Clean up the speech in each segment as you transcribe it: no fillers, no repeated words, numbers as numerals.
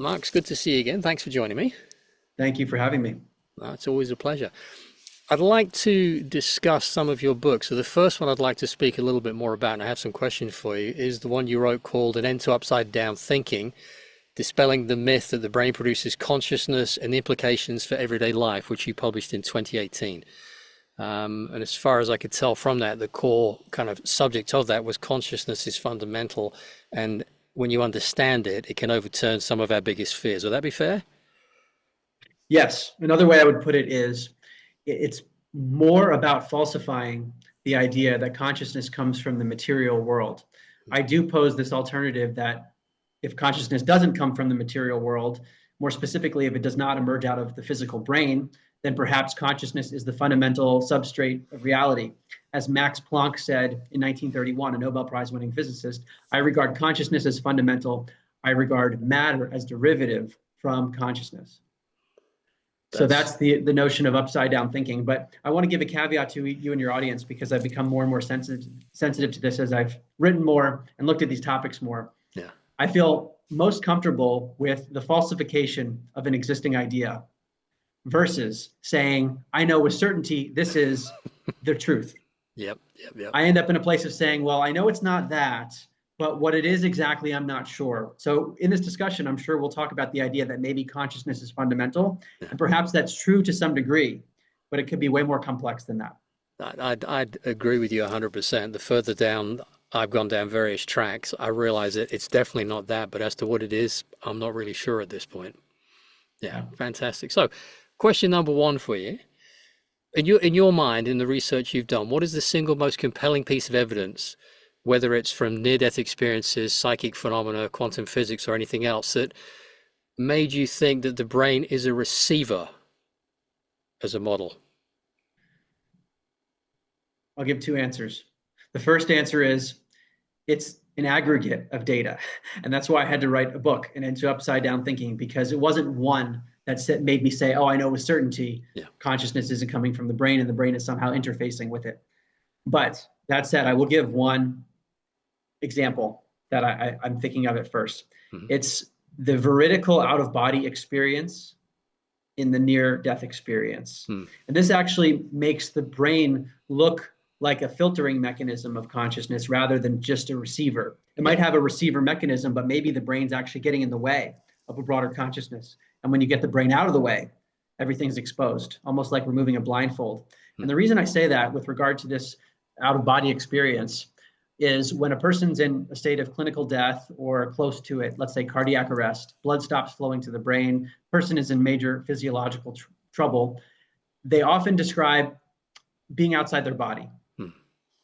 Mark, it's good to see you again. Thanks for joining me. Thank you for having me. It's always a pleasure. I'd like to discuss some of your books. So the first one I'd like to speak a little bit more about, and I have some questions for you, is the one you wrote called An End to Upside Down Thinking, Dispelling the Myth that the Brain Produces Consciousness and the Implications for Everyday Life, which you published in 2018. And as far as I could tell from that, the core kind of subject of that was consciousness is fundamental. And when you understand it, it can overturn some of our biggest fears. Would that be fair? Yes, another way I would put it is it's more about falsifying the idea that consciousness comes from the material world. I do pose this alternative that if consciousness doesn't come from the material world, more specifically, if it does not emerge out of the physical brain, then perhaps consciousness is the fundamental substrate of reality. As Max Planck said in 1931, a Nobel Prize winning physicist, I regard consciousness as fundamental. I regard matter as derivative from consciousness. So That's that's the notion of upside down thinking. But I want to give a caveat to you and your audience because I've become more and more sensitive to this as I've written more and looked at these topics more. yeah. I feel most comfortable with the falsification of an existing idea versus saying, I know with certainty this is the truth. Yep. Yep. Yep. I end up in a place of saying, well, I know it's not that, but what it is exactly, I'm not sure. So in this discussion, I'm sure we'll talk about the idea that maybe consciousness is fundamental, Yeah. and perhaps that's true to some degree, but it could be way more complex than that. I'd agree with you 100%. The further down I've gone down various tracks, I realize that it's definitely not that, but as to what it is, I'm not really sure at this point. Yeah, Yeah. fantastic. So, question number one for you. In your mind, in the research you've done, what is the single most compelling piece of evidence, whether it's from near-death experiences, psychic phenomena, quantum physics, or anything else, that made you think that the brain is a receiver as a model? I'll give two answers. The first answer is it's an aggregate of data. And that's why I had to write a book and into upside down thinking, because it wasn't one that made me say, oh, I know with certainty Yeah. consciousness isn't coming from the brain and the brain is somehow interfacing with it. But that said, I will give one example that I'm thinking of at first. Mhm. It's the veridical out of body experience in the near death experience. Hmm. And this actually makes the brain look like a filtering mechanism of consciousness rather than just a receiver. It might Yeah. have a receiver mechanism, but maybe the brain's actually getting in the way of a broader consciousness. And when you get the brain out of the way, everything's exposed, almost like removing a blindfold. Hmm. And the reason I say that with regard to this out of body experience is when a person's in a state of clinical death or close to it, let's say cardiac arrest, blood stops flowing to the brain, person is in major physiological trouble, they often describe being outside their body. Hmm.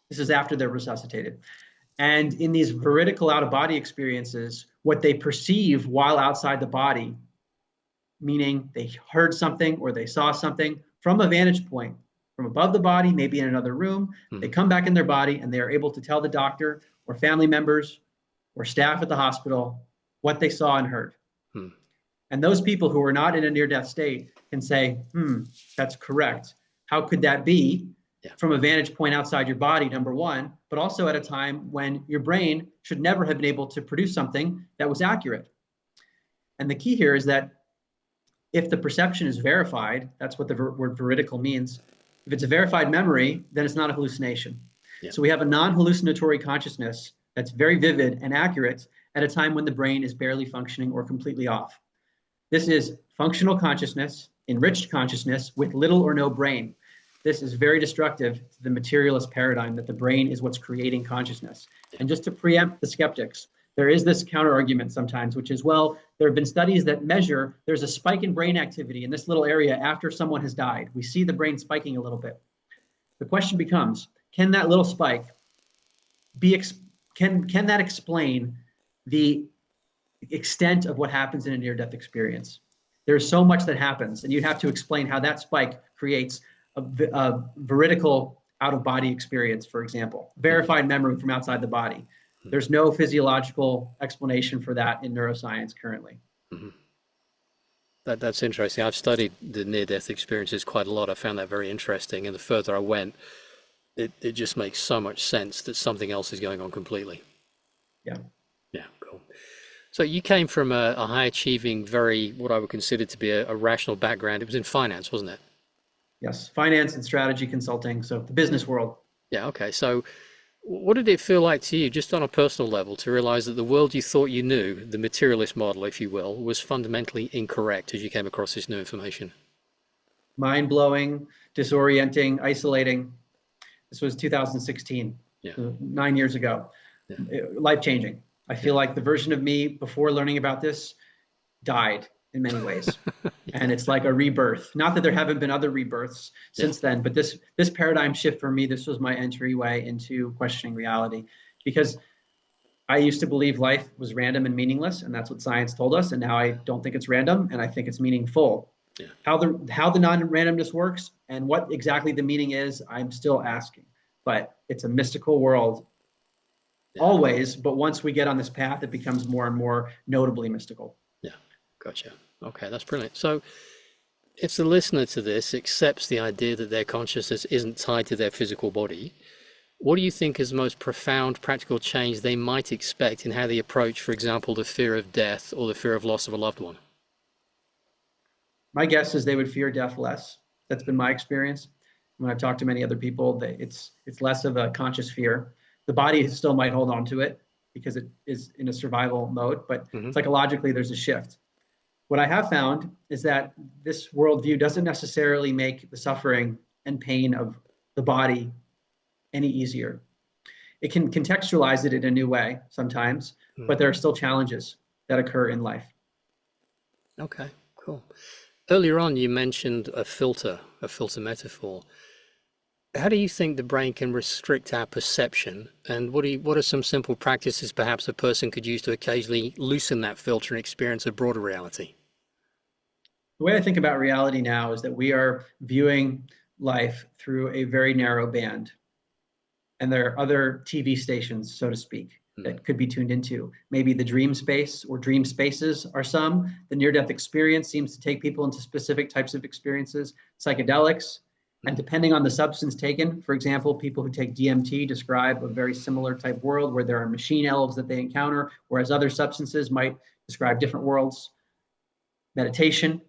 This is after they're resuscitated. And in these veridical out of body experiences, what they perceive while outside the body, meaning they heard something or they saw something from a vantage point, from above the body, maybe in another room, they Hmm. come back in their body and they are able to tell the doctor or family members or staff at the hospital what they saw and heard. Hmm. And those people who are not in a near-death state can say, that's correct. How could that be? Yeah. From a vantage point outside your body, number one, but also at a time when your brain should never have been able to produce something that was accurate. And the key here is that if the perception is verified, that's what the word veridical means. If it's a verified memory, then it's not a hallucination. Yeah. So we have a non-hallucinatory consciousness that's very vivid and accurate at a time when the brain is barely functioning or completely off. This is functional consciousness, enriched consciousness with little or no brain. This is very destructive to the materialist paradigm that the brain is what's creating consciousness. And just to preempt the skeptics, there is this counter argument sometimes, which is, well, there have been studies that measure there's a spike in brain activity in this little area after someone has died. We see the brain spiking a little bit. The question becomes, can that little spike can that explain the extent of what happens in a near-death experience? There's so much that happens, and you'd have to explain how that spike creates a veridical out-of-body experience, for example, verified memory from outside the body. There's no physiological explanation for that in neuroscience currently. Mhm. That's interesting. I've studied the near-death experiences quite a lot. I found that very interesting. And the further I went, it just makes so much sense that something else is going on completely. Yeah. Yeah, cool. So you came from a high achieving, very, what I would consider to be a rational background. It was in finance, wasn't it? Yes, finance and strategy consulting, so the Yeah. business world. Yeah. Okay. So what did it feel like to you, just on a personal level, to realize that the world you thought you knew, the materialist model, if you will, was fundamentally incorrect as you came across this new information? Mind blowing, disorienting, isolating. This was 2016, Yeah. 9 years ago. Yeah. Life changing. I Yeah. feel like the version of me before learning about this died in many ways. And Yeah. it's like a rebirth. Not that there haven't been other rebirths Yeah. since then, but this paradigm shift for me, this was my entryway into questioning reality. Because I used to believe life was random and meaningless, and that's what science told us. And now I don't think it's random, and I think it's meaningful. Yeah. How the non-randomness works and what exactly the meaning is, I'm still asking. But it's a mystical world Yeah. always, but once we get on this path, it becomes more and more notably mystical. Yeah. Gotcha. Okay, that's brilliant. So if the listener to this accepts the idea that their consciousness isn't tied to their physical body, what do you think is the most profound practical change they might expect in how they approach, for example, the fear of death or the fear of loss of a loved one? My guess is they would fear death less. That's been my experience. When I've talked to many other people, it's less of a conscious fear. The body still might hold on to it because it is in a survival mode, but Hmm. psychologically there's a shift. What I have found is that this worldview doesn't necessarily make the suffering and pain of the body any easier. It can contextualize it in a new way sometimes, but there are still challenges that occur in life. Okay, cool. Earlier on, you mentioned a filter metaphor. How do you think the brain can restrict our perception? And what are some simple practices perhaps a person could use to occasionally loosen that filter and experience a broader reality? The way I think about reality now is that we are viewing life through a very narrow band. And there are other TV stations, so to speak, Mm. that could be tuned into. Maybe the dream space or dream spaces are some. The near death experience seems to take people into specific types of experiences, psychedelics. And Mm. depending on the substance taken, for example, people who take DMT describe a very similar type world where there are machine elves that they encounter, whereas other substances might describe different worlds. Meditation,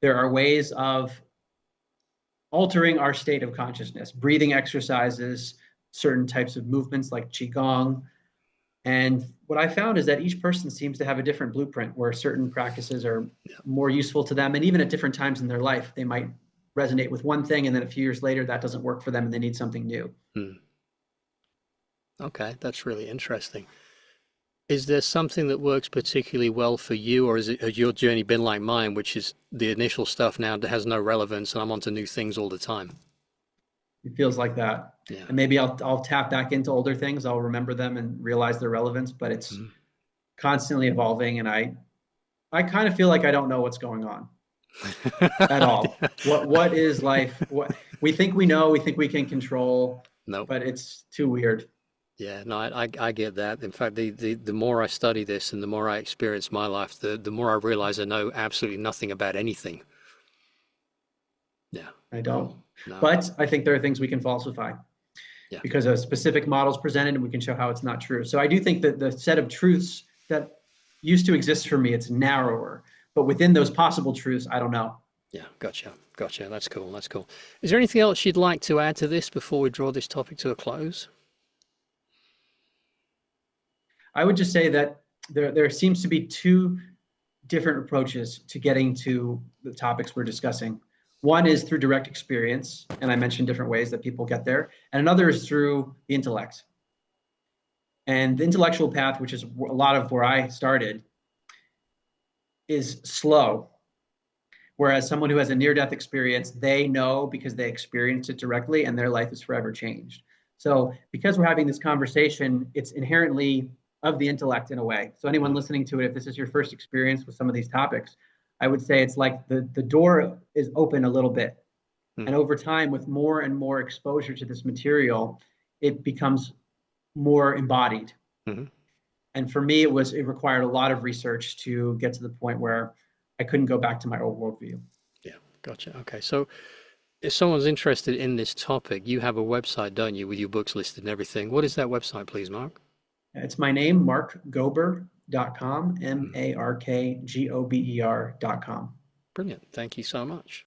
there are ways of altering our state of consciousness, breathing exercises, certain types of movements like Qigong. And what I found is that each person seems to have a different blueprint where certain practices are Yeah. more useful to them. And even at different times in their life, they might resonate with one thing, and then a few years later, that doesn't work for them and they need something new. Mm. Okay, that's really interesting. Is there something that works particularly well for you, or has your journey been like mine, which is the initial stuff now that has no relevance and I'm onto new things all the time? It feels like that. Yeah. And maybe I'll tap back into older things. I'll remember them and realize their relevance, but it's Mm. constantly evolving. And I kind of feel like I don't know what's going on at all. What is life? What we think we know, we think we can control, No. but it's too weird. Yeah, no, I get that. In fact, the more I study this and the more I experience my life, the more I realize I know absolutely nothing about anything. Yeah, I don't. cool. No, But I think there are things we can falsify yeah, because a specific model is presented and we can show how it's not true. So I do think that the set of truths that used to exist for me, it's narrower. But within those possible truths, I don't know. yeah, gotcha, gotcha. That's cool, that's cool. Is there anything else you'd like to add to this before we draw this topic to a close? I would just say that there seems to be two different approaches to getting to the topics we're discussing. One is through direct experience, and I mentioned different ways that people get there, and another is through the intellect. And the intellectual path, which is a lot of where I started, is slow. Whereas someone who has a near death experience, they know because they experienced it directly and their life is forever changed. So, because we're having this conversation, it's inherently of the intellect in a way. So, anyone Mm, listening to it, if this is your first experience with some of these topics, I would say it's like the door is open a little bit. mm, And over time, with more and more exposure to this material, it becomes more embodied. mhm. And for me, it required a lot of research to get to the point where I couldn't go back to my old worldview. Yeah, gotcha. Okay, so if someone's interested in this topic, you have a website, don't you, with your books listed and everything? What is that website, please, Mark? It's my name, Mark Gober, markgober.com, Mm. markgober.com. Brilliant. Thank you so much.